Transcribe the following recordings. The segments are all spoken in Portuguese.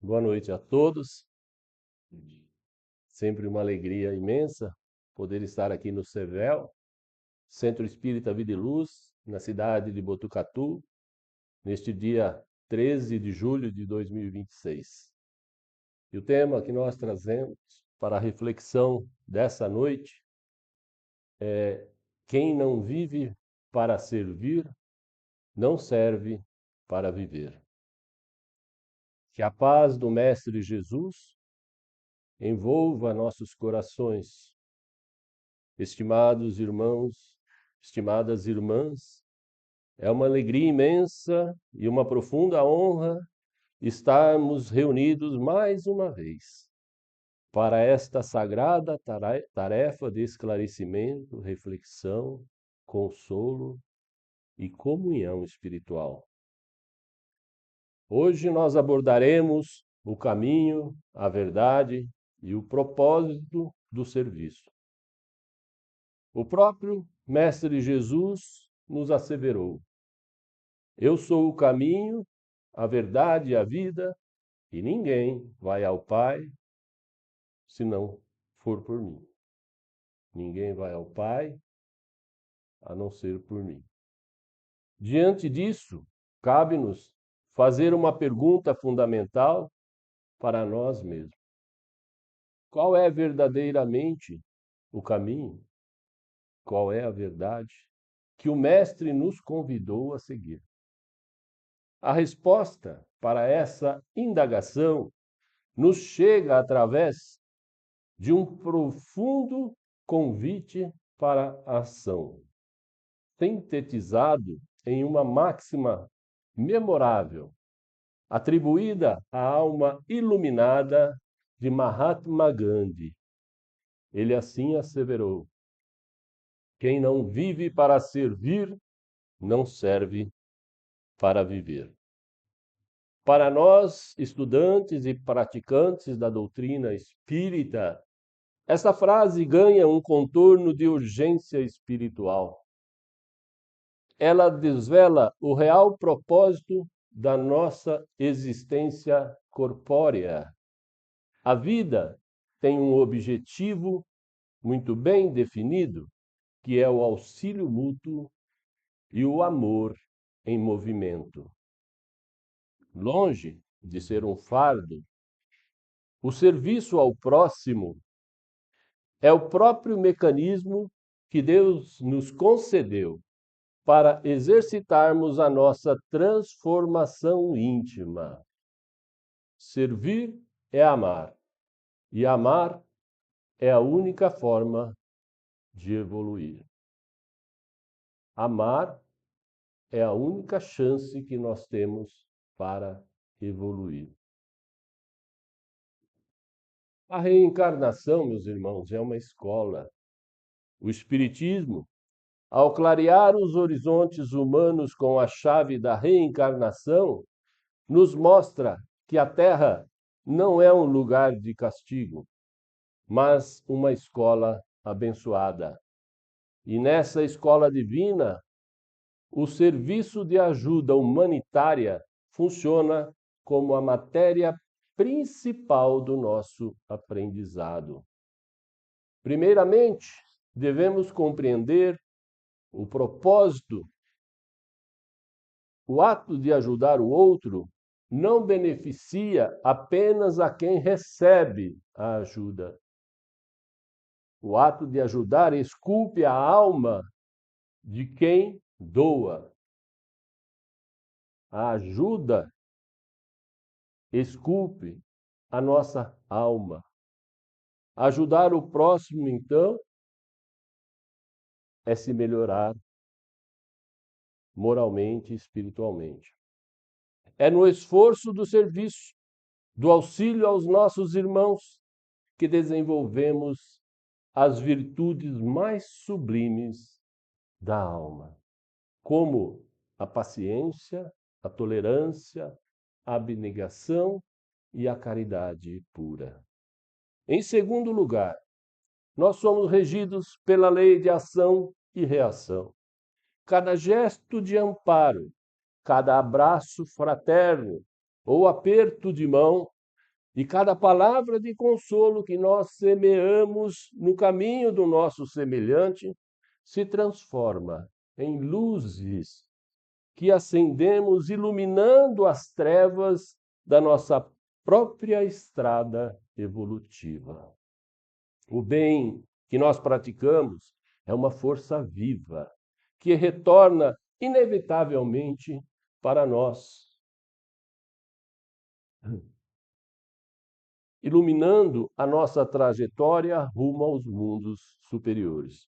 Boa noite a todos. Sempre uma alegria imensa poder estar aqui no CEVEL, Centro Espírita Vida e Luz, na cidade de Botucatu, neste dia 13 de julho de 2026. E o tema que nós trazemos para a reflexão dessa noite é: quem não vive para servir, não serve para viver. Que a paz do Mestre Jesus envolva nossos corações. Estimados irmãos, estimadas irmãs, é uma alegria imensa e uma profunda honra estarmos reunidos mais uma vez para esta sagrada tarefa de esclarecimento, reflexão, consolo e comunhão espiritual. Hoje nós abordaremos o caminho, a verdade e o propósito do serviço. O próprio Mestre Jesus nos asseverou: eu sou o caminho, a verdade e a vida, e ninguém vai ao Pai se não for por mim. Ninguém vai ao Pai a não ser por mim. Diante disso, cabe-nos fazer uma pergunta fundamental para nós mesmos: qual é verdadeiramente o caminho? Qual é a verdade que o Mestre nos convidou a seguir? A resposta para essa indagação nos chega através de um profundo convite para a ação, sintetizado em uma máxima memorável, atribuída à alma iluminada de Mahatma Gandhi. Ele assim asseverou: quem não vive para servir, não serve para viver. Para nós, estudantes e praticantes da doutrina espírita, essa frase ganha um contorno de urgência espiritual. Ela desvela o real propósito da nossa existência corpórea. A vida tem um objetivo muito bem definido, que é o auxílio mútuo e o amor em movimento. Longe de ser um fardo, o serviço ao próximo é o próprio mecanismo que Deus nos concedeu para exercitarmos a nossa transformação íntima. Servir é amar, e amar é a única forma de evoluir. Amar é a única chance que nós temos para evoluir. A reencarnação, meus irmãos, é uma escola. O Espiritismo, ao clarear os horizontes humanos com a chave da reencarnação, nos mostra que a Terra não é um lugar de castigo, mas uma escola abençoada. E nessa escola divina, o serviço de ajuda humanitária funciona como a matéria principal do nosso aprendizado. Primeiramente, devemos compreender o propósito. O ato de ajudar o outro não beneficia apenas a quem recebe a ajuda. O ato de ajudar esculpe a alma de quem doa. A ajuda esculpe a nossa alma. Ajudar o próximo, então, é se melhorar moralmente e espiritualmente. É no esforço do serviço, do auxílio aos nossos irmãos, que desenvolvemos as virtudes mais sublimes da alma, como a paciência, a tolerância, a abnegação e a caridade pura. Em segundo lugar, nós somos regidos pela lei de ação e reação. Cada gesto de amparo, cada abraço fraterno ou aperto de mão E cada palavra de consolo que nós semeamos no caminho do nosso semelhante se transforma em luzes que acendemos, iluminando as trevas da nossa própria estrada evolutiva. O bem que nós praticamos é uma força viva que retorna inevitavelmente para nós, iluminando a nossa trajetória rumo aos mundos superiores.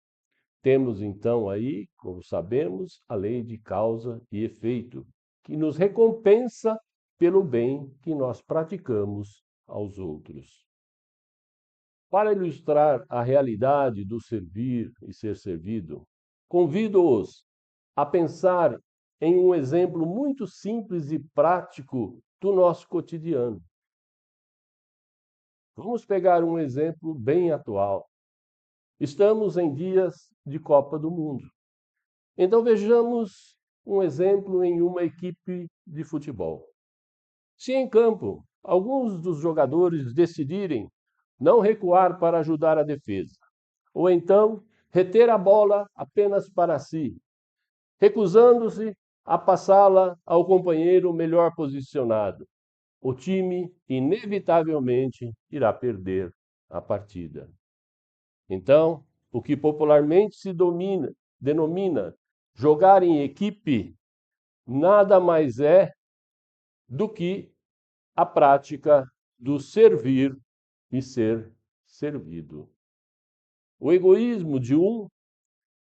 Temos então aí, como sabemos, a lei de causa e efeito, que nos recompensa pelo bem que nós praticamos aos outros. Para ilustrar a realidade do servir e ser servido, convido-os a pensar em um exemplo muito simples e prático do nosso cotidiano. Vamos pegar um exemplo bem atual. Estamos em dias de Copa do Mundo. Então vejamos um exemplo em uma equipe de futebol. Se em campo alguns dos jogadores decidirem não recuar para ajudar a defesa, ou então reter a bola apenas para si, recusando-se a passá-la ao companheiro melhor posicionado, o time inevitavelmente irá perder a partida. Então, o que popularmente se denomina jogar em equipe nada mais é do que a prática do servir e ser servido. O egoísmo de um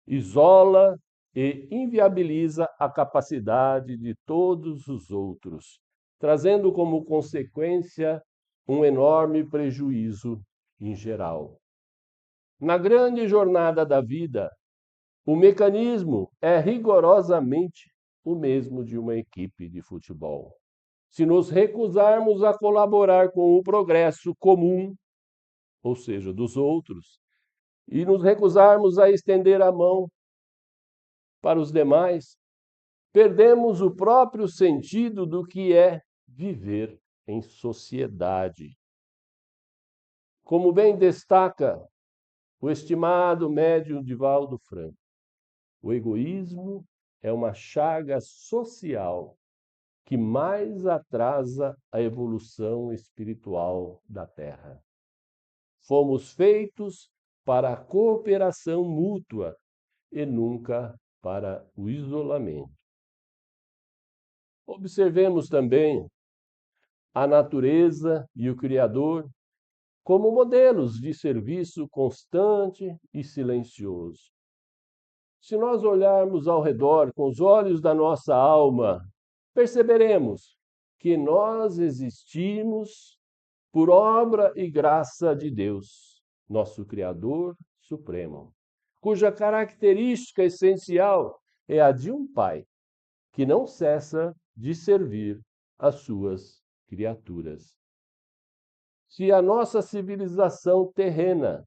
isola e inviabiliza a capacidade de todos os outros, trazendo como consequência um enorme prejuízo em geral. Na grande jornada da vida, o mecanismo é rigorosamente o mesmo de uma equipe de futebol. Se nos recusarmos a colaborar com o progresso comum, ou seja, dos outros, e nos recusarmos a estender a mão para os demais, perdemos o próprio sentido do que é viver em sociedade. Como bem destaca o estimado médium Divaldo Franco, o egoísmo é uma chaga social que mais atrasa a evolução espiritual da Terra. Fomos feitos para a cooperação mútua e nunca para o isolamento. Observemos também a natureza e o Criador como modelos de serviço constante e silencioso. Se nós olharmos ao redor com os olhos da nossa alma, perceberemos que nós existimos por obra e graça de Deus, nosso Criador Supremo, cuja característica essencial é a de um Pai que não cessa de servir as suas criaturas. Se a nossa civilização terrena,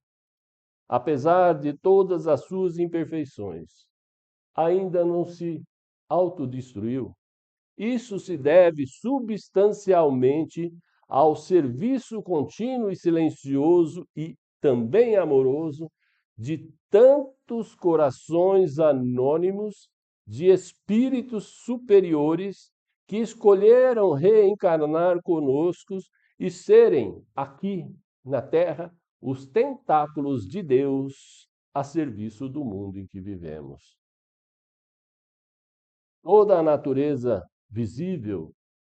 apesar de todas as suas imperfeições, ainda não se autodestruiu, isso se deve substancialmente ao serviço contínuo e silencioso e também amoroso de tantos corações anônimos de espíritos superiores que escolheram reencarnar conosco e serem aqui na Terra os tentáculos de Deus a serviço do mundo em que vivemos. Toda a natureza visível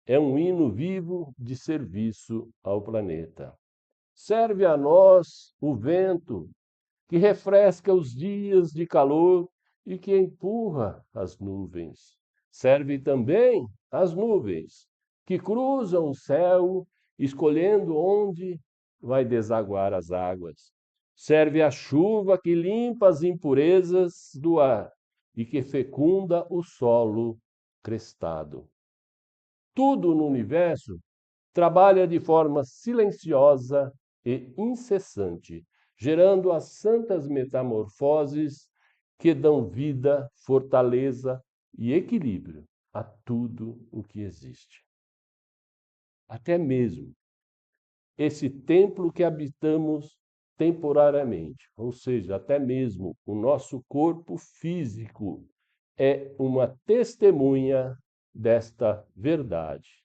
é um hino vivo de serviço ao planeta. Serve a nós o vento, que refresca os dias de calor e que empurra as nuvens. Serve também as nuvens, que cruzam o céu, escolhendo onde vai desaguar as águas. Serve a chuva que limpa as impurezas do ar e que fecunda o solo crestado. Tudo no universo trabalha de forma silenciosa e incessante, gerando as santas metamorfoses que dão vida, fortaleza e equilíbrio a tudo o que existe. Até mesmo esse templo que habitamos temporariamente, ou seja, até mesmo o nosso corpo físico é uma testemunha desta verdade.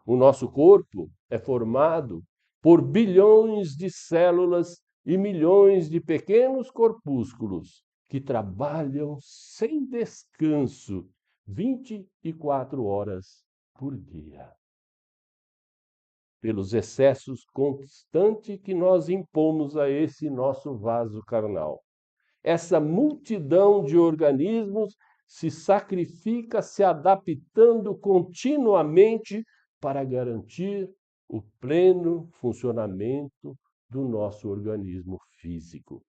O nosso corpo é formado por bilhões de células e milhões de pequenos corpúsculos que trabalham sem descanso 24 horas por dia. Pelos excessos constantes que nós impomos a esse nosso vaso carnal. Essa multidão de organismos se sacrifica se adaptando continuamente para garantir o pleno funcionamento do nosso organismo físico.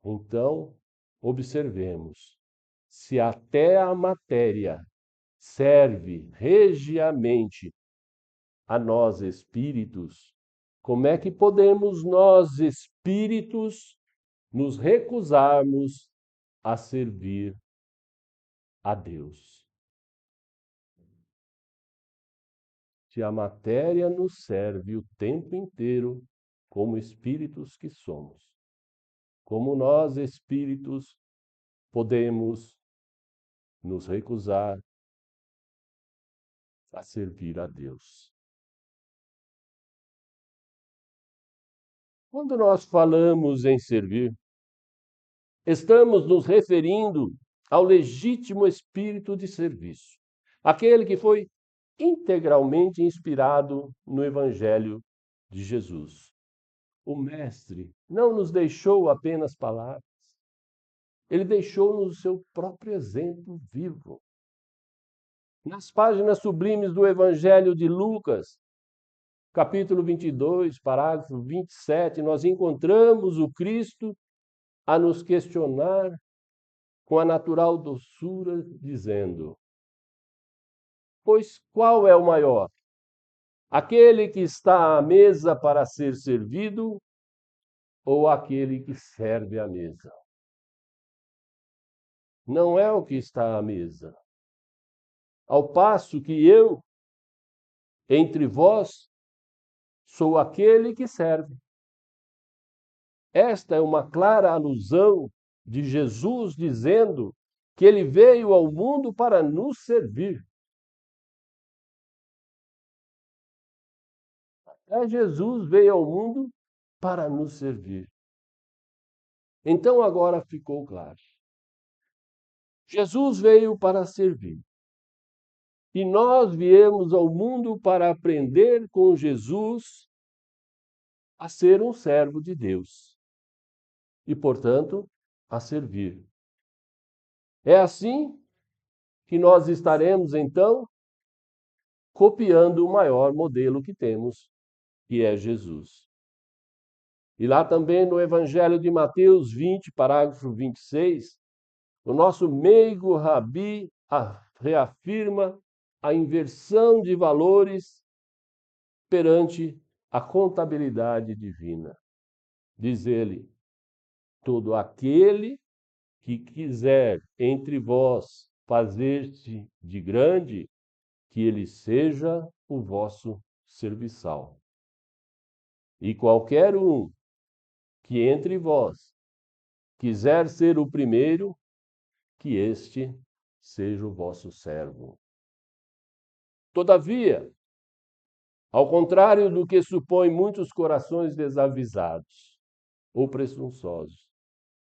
Então, observemos, se até a matéria serve regiamente a nós espíritos, como é que podemos nós espíritos nos recusarmos a servir a Deus? Se a matéria nos serve o tempo inteiro como espíritos que somos, como nós espíritos podemos nos recusar a servir a Deus? Quando nós falamos em servir, estamos nos referindo ao legítimo espírito de serviço, aquele que foi integralmente inspirado no Evangelho de Jesus. O Mestre não nos deixou apenas palavras, ele deixou-nos o seu próprio exemplo vivo. Nas páginas sublimes do Evangelho de Lucas, capítulo 22, parágrafo 27, nós encontramos o Cristo a nos questionar com a natural doçura, dizendo: pois qual é o maior? Aquele que está à mesa para ser servido ou aquele que serve à mesa? Não é o que está à mesa. Ao passo que eu, entre vós, sou aquele que serve. Esta é uma clara alusão de Jesus dizendo que ele veio ao mundo para nos servir. Jesus veio ao mundo para nos servir. Então agora ficou claro. Jesus veio para servir. E nós viemos ao mundo para aprender com Jesus a ser um servo de Deus. E, portanto, a servir. É assim que nós estaremos, então, copiando o maior modelo que temos, que é Jesus. E lá também no Evangelho de Mateus 20, parágrafo 26, o nosso meigo Rabi reafirma a inversão de valores perante a contabilidade divina. Diz ele: todo aquele que quiser entre vós fazer-se de grande, que ele seja o vosso serviçal. E qualquer um que entre vós quiser ser o primeiro, que este seja o vosso servo. Todavia, ao contrário do que supõem muitos corações desavisados ou presunçosos,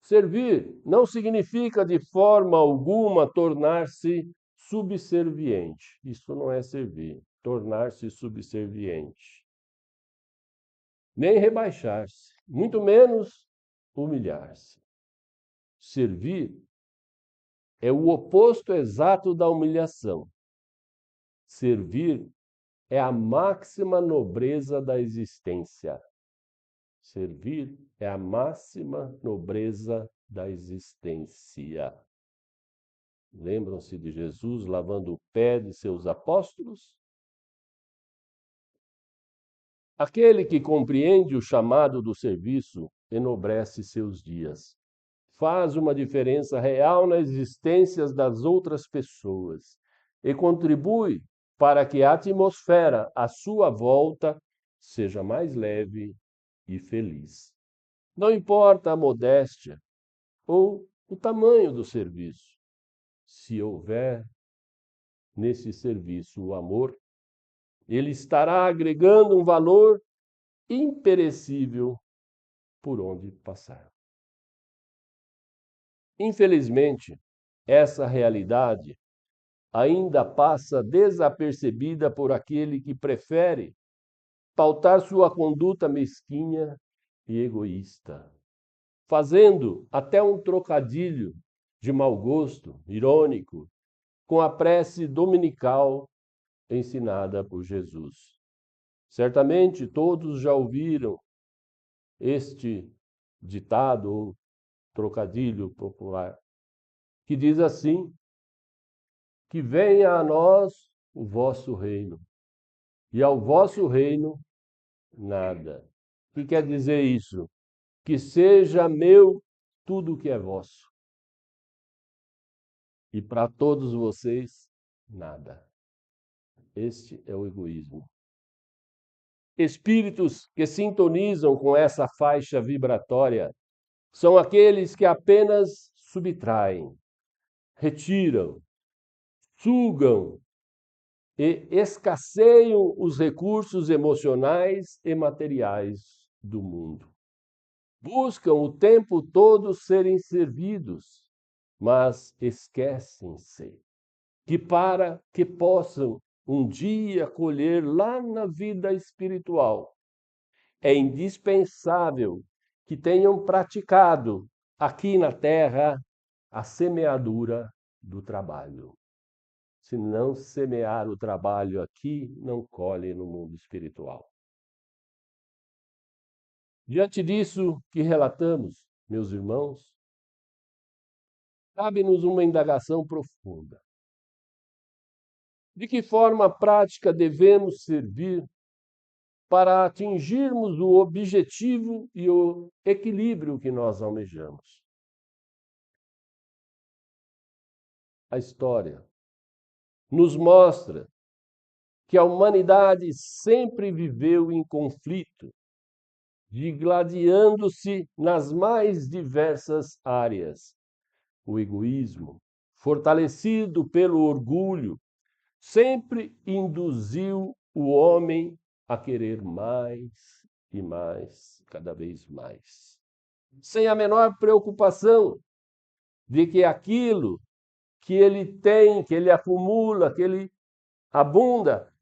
servir não significa de forma alguma tornar-se subserviente. Isso não é servir, tornar-se subserviente. Nem rebaixar-se, muito menos humilhar-se. Servir é o oposto exato da humilhação. Servir é a máxima nobreza da existência. Servir é a máxima nobreza da existência. Lembram-se de Jesus lavando o pé de seus apóstolos? Aquele que compreende o chamado do serviço enobrece seus dias. Faz uma diferença real nas existências das outras pessoas e contribui para que a atmosfera à sua volta seja mais leve e feliz. Não importa a modéstia ou o tamanho do serviço, se houver nesse serviço o amor, ele estará agregando um valor imperecível por onde passar. Infelizmente, essa realidade ainda passa desapercebida por aquele que prefere pautar sua conduta mesquinha e egoísta, fazendo até um trocadilho de mau gosto, irônico, com a prece dominical ensinada por Jesus. Certamente todos já ouviram este ditado ou trocadilho popular, que diz assim: que venha a nós o vosso reino, e ao vosso reino nada. O que quer dizer isso? Que seja meu tudo o que é vosso, e para todos vocês nada. Este é o egoísmo. Espíritos que sintonizam com essa faixa vibratória são aqueles que apenas subtraem, retiram, sugam e escasseiam os recursos emocionais e materiais do mundo. Buscam o tempo todo serem servidos, mas esquecem-se que para que possam um dia colher lá na vida espiritual, é indispensável que tenham praticado aqui na terra a semeadura do trabalho. Se não semear o trabalho aqui, não colhe no mundo espiritual. Diante disso que relatamos, meus irmãos, cabe-nos uma indagação profunda. De que forma prática devemos servir para atingirmos o objetivo e o equilíbrio que nós almejamos? A história nos mostra que a humanidade sempre viveu em conflito, digladiando-se nas mais diversas áreas. O egoísmo, fortalecido pelo orgulho, sempre induziu o homem a querer mais e mais, cada vez mais, sem a menor preocupação de que aquilo que ele tem, que ele acumula, que ele abunda,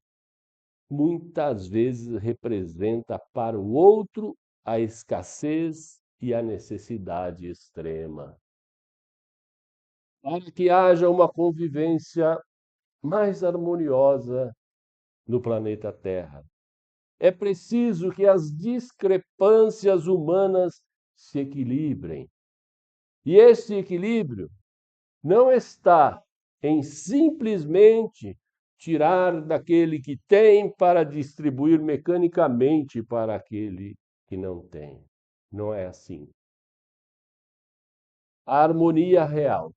muitas vezes representa para o outro a escassez e a necessidade extrema. Para que haja uma convivência mais harmoniosa no planeta Terra, é preciso que as discrepâncias humanas se equilibrem. E esse equilíbrio não está em simplesmente tirar daquele que tem para distribuir mecanicamente para aquele que não tem. Não é assim. A harmonia real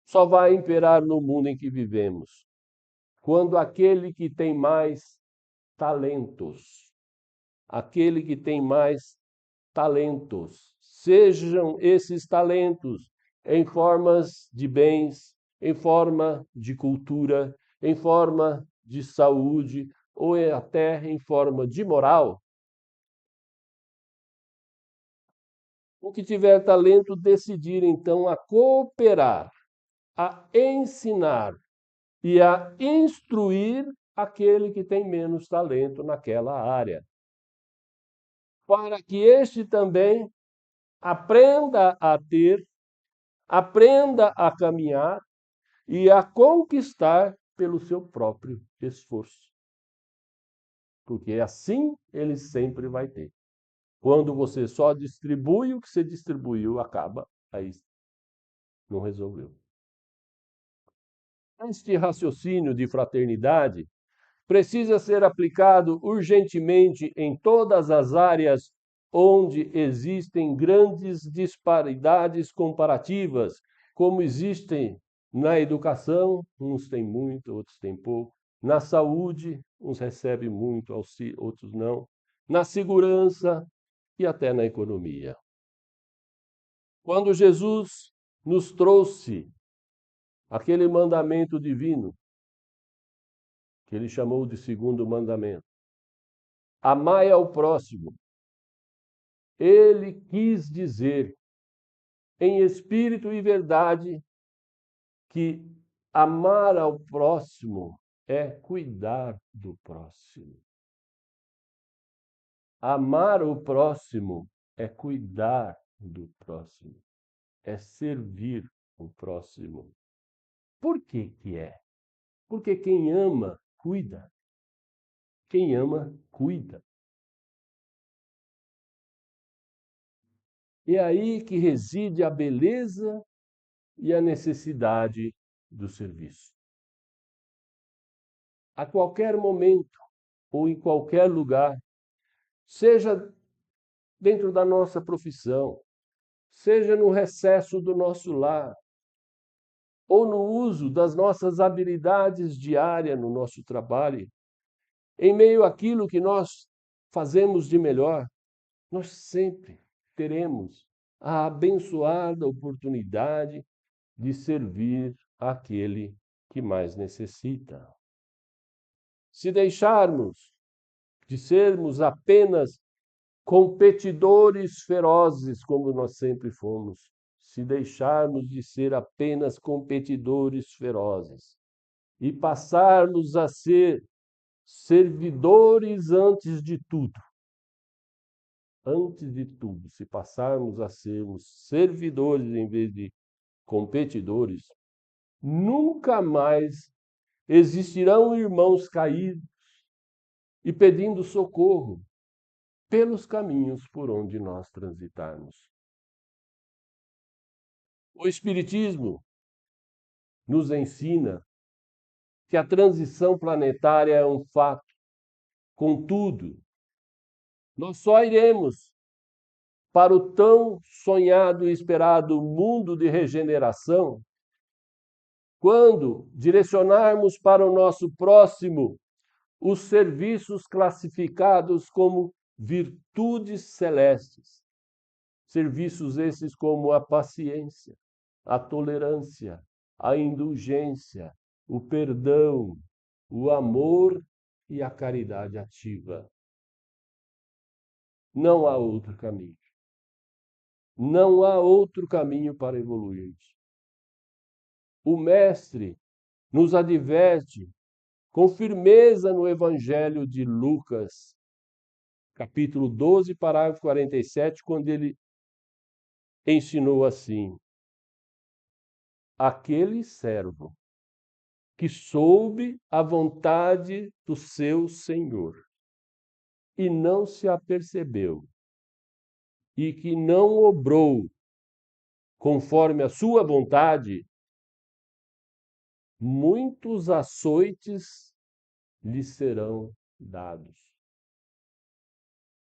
só vai imperar no mundo em que vivemos quando aquele que tem mais talentos, aquele que tem mais talentos, sejam esses talentos em formas de bens, em forma de cultura, em forma de saúde ou até em forma de moral. O que tiver talento decidir então a cooperar, a ensinar e a instruir aquele que tem menos talento naquela área, para que este também aprenda a ter, aprenda a caminhar e a conquistar pelo seu próprio esforço. Porque assim ele sempre vai ter. Quando você só distribui o que você distribuiu, acaba, aí não resolveu. Este raciocínio de fraternidade precisa ser aplicado urgentemente em todas as áreas onde existem grandes disparidades comparativas, como existem na educação, uns têm muito, outros têm pouco, Na saúde, uns recebem muito auxílio, outros não. Na segurança e até na economia. Quando Jesus nos trouxe aquele mandamento divino, que ele chamou de segundo mandamento, amai ao próximo, ele quis dizer, em espírito e verdade, que amar ao próximo é cuidar do próximo. Amar o próximo é cuidar do próximo, é servir o próximo. Por que que é? Porque quem ama, cuida. Quem ama, cuida. É aí que reside a beleza e a necessidade do serviço. A qualquer momento ou em qualquer lugar, seja dentro da nossa profissão, seja no recesso do nosso lar, ou no uso das nossas habilidades diárias no nosso trabalho, em meio àquilo que nós fazemos de melhor, nós sempre teremos a abençoada oportunidade de servir aquele que mais necessita. Se deixarmos de sermos apenas competidores ferozes, como nós sempre fomos, se deixarmos de ser apenas competidores ferozes e passarmos a ser servidores antes de tudo, se passarmos a sermos servidores em vez de competidores, nunca mais existirão irmãos caídos e pedindo socorro pelos caminhos por onde nós transitarmos. O Espiritismo nos ensina que a transição planetária é um fato. Contudo, nós só iremos para o tão sonhado e esperado mundo de regeneração quando direcionarmos para o nosso próximo os serviços classificados como virtudes celestes. Serviços esses como a paciência, a tolerância, a indulgência, o perdão, o amor e a caridade ativa. Não há outro caminho. Não há outro caminho para evoluirmos. O Mestre nos adverte com firmeza no Evangelho de Lucas, capítulo 12, parágrafo 47, quando ele ensinou assim: aquele servo que soube a vontade do seu Senhor e não se apercebeu, e que não obrou conforme a sua vontade, muitos açoites lhe serão dados.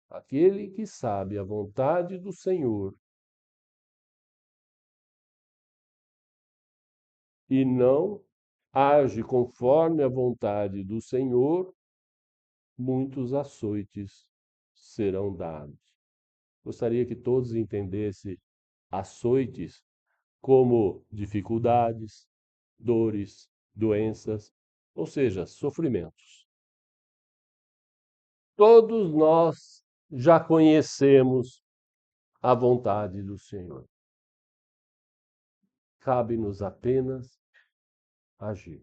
Aquele que sabe a vontade do Senhor e não age conforme a vontade do Senhor, muitos açoites serão dados. Gostaria que todos entendessem açoites como dificuldades, dores, doenças, ou seja, sofrimentos. Todos nós já conhecemos a vontade do Senhor. Cabe-nos apenas agir.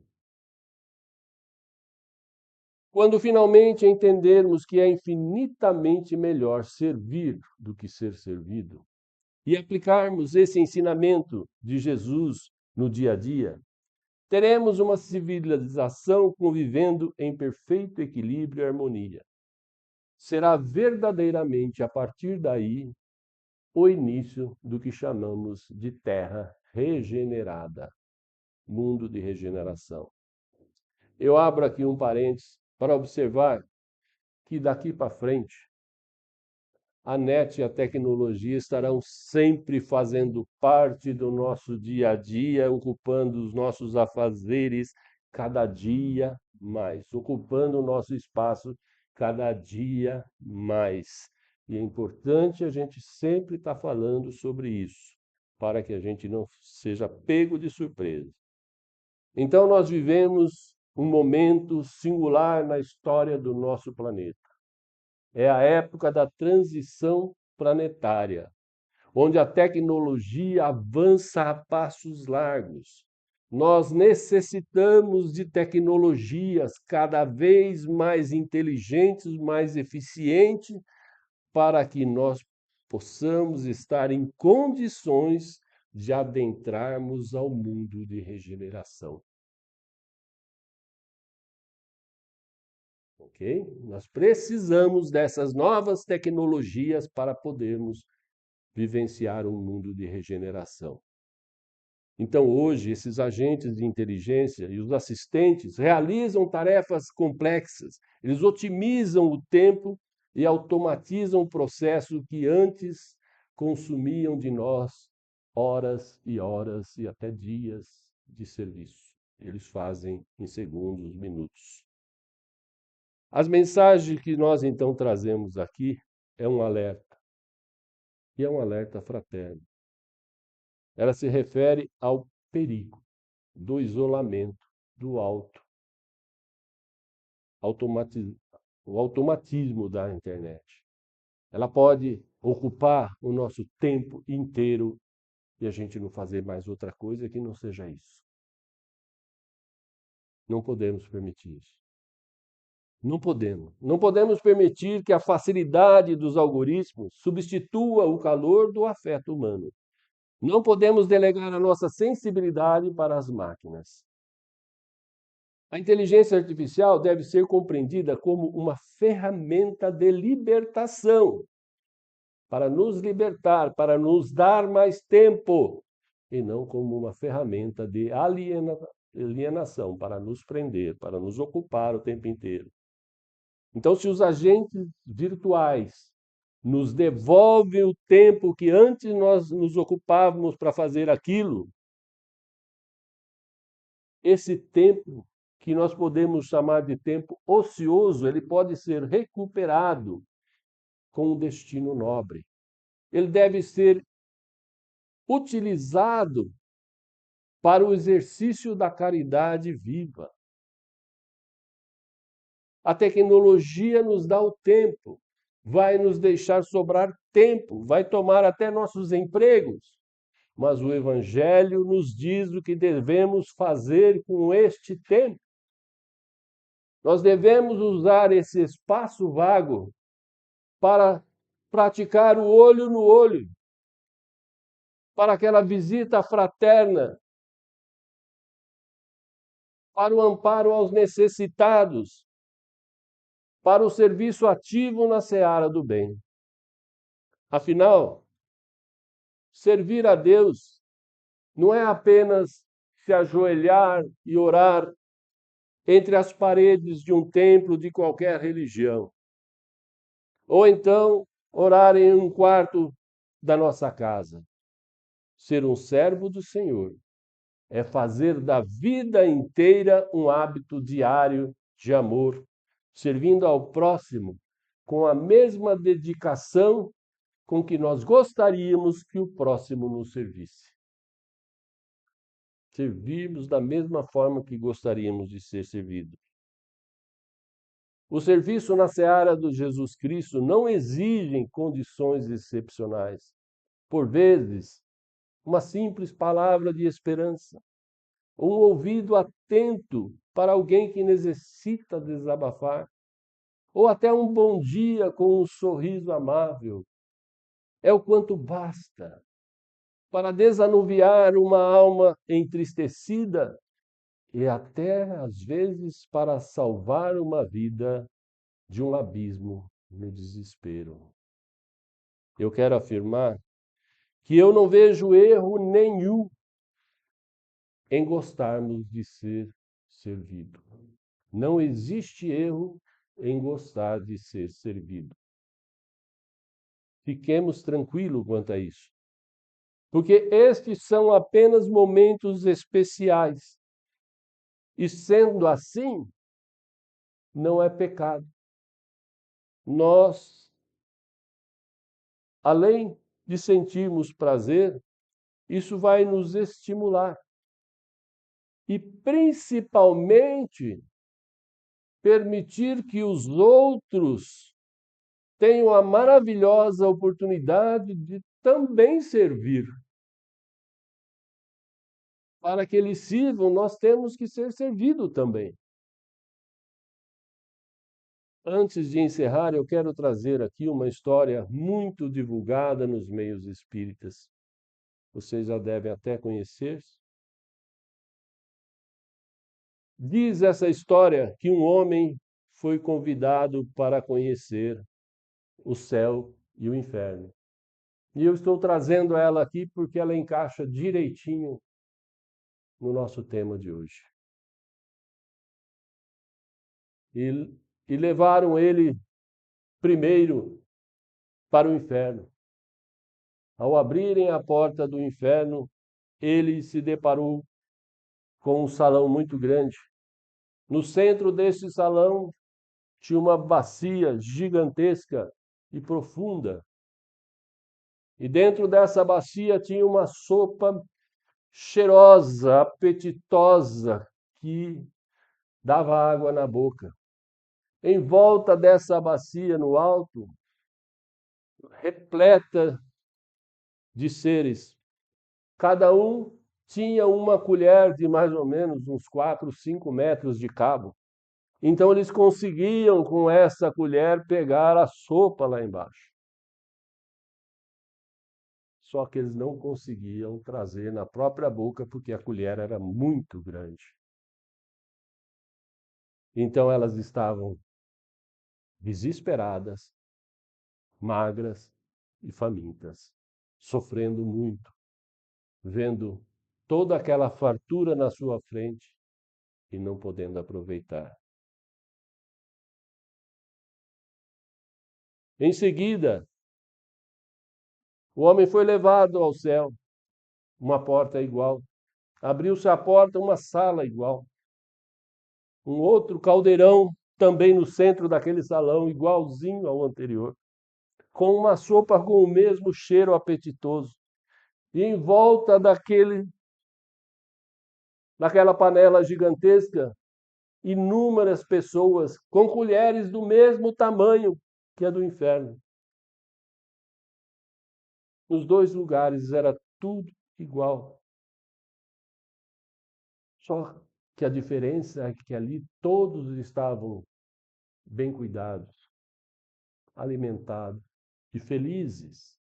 Quando finalmente entendermos que é infinitamente melhor servir do que ser servido, e aplicarmos esse ensinamento de Jesus no dia a dia, teremos uma civilização convivendo em perfeito equilíbrio e harmonia. Será verdadeiramente a partir daí o início do que chamamos de terra regenerada, mundo de regeneração. Eu abro aqui um parênteses para observar que daqui para frente a NET e a tecnologia estarão sempre fazendo parte do nosso dia a dia, ocupando os nossos afazeres cada dia mais, ocupando o nosso espaço cada dia mais. E é importante a gente sempre estar falando sobre isso, para que a gente não seja pego de surpresa. Então, nós vivemos um momento singular na história do nosso planeta. É a época da transição planetária, onde a tecnologia avança a passos largos. Nós necessitamos de tecnologias cada vez mais inteligentes, mais eficientes, para que nós possamos estar em condições de adentrarmos ao mundo de regeneração. Ok? Nós precisamos dessas novas tecnologias para podermos vivenciar um mundo de regeneração. Então, hoje, esses agentes de inteligência e os assistentes realizam tarefas complexas, eles otimizam o tempo e automatizam o processo que antes consumiam de nós horas e horas e até dias de serviço. Eles fazem em segundos, minutos. As mensagens que nós então trazemos aqui é um alerta, e é um alerta fraterno. Ela se refere ao perigo do isolamento, do o automatismo da internet. Ela pode ocupar o nosso tempo inteiro e a gente não fazer mais outra coisa que não seja isso. Não podemos permitir isso. Não podemos. Não podemos permitir que a facilidade dos algoritmos substitua o calor do afeto humano. Não podemos delegar a nossa sensibilidade para as máquinas. A inteligência artificial deve ser compreendida como uma ferramenta de libertação, para nos libertar, para nos dar mais tempo, e não como uma ferramenta de alienação, para nos prender, para nos ocupar o tempo inteiro. Então, se os agentes virtuais nos devolvem o tempo que antes nós nos ocupávamos para fazer aquilo, esse tempo que nós podemos chamar de tempo ocioso, ele pode ser recuperado com um destino nobre. Ele deve ser utilizado para o exercício da caridade viva. A tecnologia nos dá o tempo, vai nos deixar sobrar tempo, vai tomar até nossos empregos. Mas o Evangelho nos diz o que devemos fazer com este tempo. Nós devemos usar esse espaço vago para praticar o olho no olho, para aquela visita fraterna, para o amparo aos necessitados, para o serviço ativo na seara do bem. Afinal, servir a Deus não é apenas se ajoelhar e orar entre as paredes de um templo de qualquer religião, ou então orar em um quarto da nossa casa. Ser um servo do Senhor é fazer da vida inteira um hábito diário de amor, servindo ao próximo com a mesma dedicação com que nós gostaríamos que o próximo nos servisse. Servirmos da mesma forma que gostaríamos de ser servidos. O serviço na seara do Jesus Cristo não exige condições excepcionais. Por vezes, uma simples palavra de esperança, um ouvido atento para alguém que necessita desabafar, ou até um bom dia com um sorriso amável, é o quanto basta para desanuviar uma alma entristecida e até, às vezes, para salvar uma vida de um abismo no desespero. Eu quero afirmar que eu não vejo erro nenhum em gostarmos de ser servido. Não existe erro em gostar de ser servido. Fiquemos tranquilos quanto a isso, porque estes são apenas momentos especiais E sendo assim, não é pecado. Nós, além de sentirmos prazer, isso vai nos estimular. E principalmente permitir que os outros tenham a maravilhosa oportunidade de também servir. Para que eles sirvam, nós temos que ser servidos também. Antes de encerrar, eu quero trazer aqui uma história muito divulgada nos meios espíritas. Vocês já devem até conhecer. Diz essa história que um homem foi convidado para conhecer o céu e o inferno. E eu estou trazendo ela aqui porque ela encaixa direitinho no nosso tema de hoje. E levaram ele primeiro para o inferno. Ao abrirem a porta do inferno, ele se deparou com um salão muito grande. No centro desse salão tinha uma bacia gigantesca e profunda. E dentro dessa bacia tinha uma sopa cheirosa, apetitosa, que dava água na boca. Em volta dessa bacia, no alto, repleta de seres. Cada um tinha uma colher de mais ou menos uns 4, 5 metros de cabo. Então eles conseguiam, com essa colher, pegar a sopa lá embaixo. Só que eles não conseguiam trazer na própria boca, porque a colher era muito grande. Então elas estavam desesperadas, magras e famintas, sofrendo muito, vendo toda aquela fartura na sua frente e não podendo aproveitar. Em seguida, o homem foi levado ao céu, uma porta igual. Abriu-se a porta, uma sala igual. Um outro caldeirão também no centro daquele salão, igualzinho ao anterior, com uma sopa com o mesmo cheiro apetitoso. E em volta daquela panela gigantesca, inúmeras pessoas com colheres do mesmo tamanho que a do inferno. Nos dois lugares era tudo igual. Só que a diferença é que ali todos estavam bem cuidados, alimentados e felizes.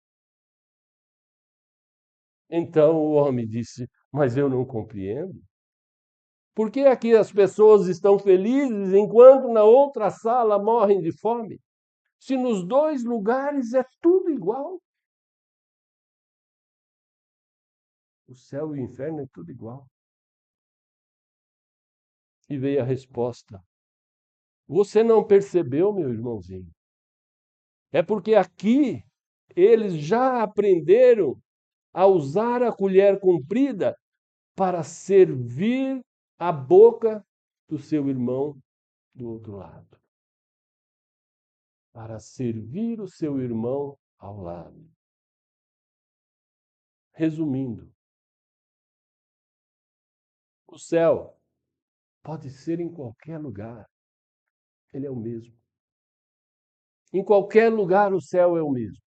Então o homem disse: mas eu não compreendo. Por que aqui as pessoas estão felizes enquanto na outra sala morrem de fome? Se nos dois lugares é tudo igual. O céu e o inferno é tudo igual. E veio a resposta: você não percebeu, meu irmãozinho? É porque aqui eles já aprenderam a usar a colher comprida para servir a boca do seu irmão do outro lado. Para servir o seu irmão ao lado. Resumindo, o céu pode ser em qualquer lugar. Ele é o mesmo. Em qualquer lugar o céu é o mesmo.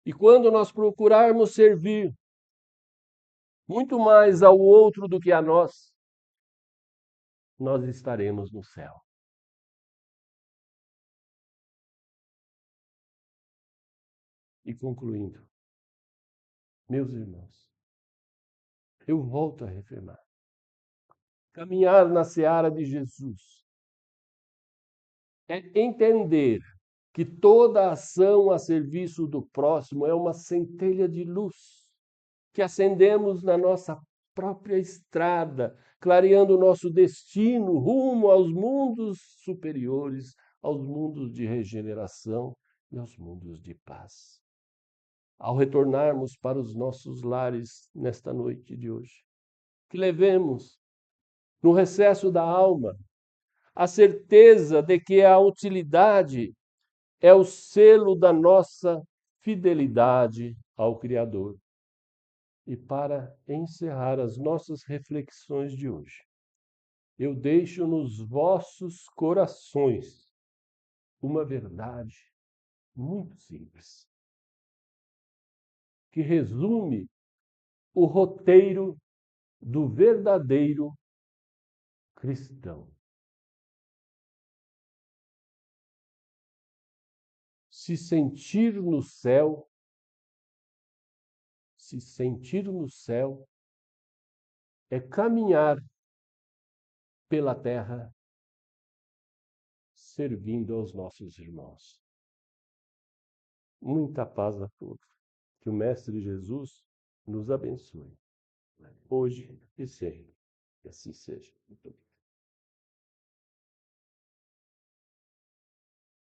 E quando nós procurarmos servir muito mais ao outro do que a nós, nós estaremos no céu. E concluindo, meus irmãos, eu volto a reafirmar. Caminhar na seara de Jesus é entender que toda ação a serviço do próximo é uma centelha de luz que acendemos na nossa própria estrada, clareando o nosso destino rumo aos mundos superiores, aos mundos de regeneração e aos mundos de paz. Ao retornarmos para os nossos lares nesta noite de hoje, que levemos no recesso da alma a certeza de que a utilidade é o selo da nossa fidelidade ao Criador. E para encerrar as nossas reflexões de hoje, eu deixo nos vossos corações uma verdade muito simples, que resume o roteiro do verdadeiro cristão. Se sentir no céu, é caminhar pela terra servindo aos nossos irmãos. Muita paz a todos. Que o Mestre Jesus nos abençoe, hoje e sempre. Que assim seja. Muito obrigado.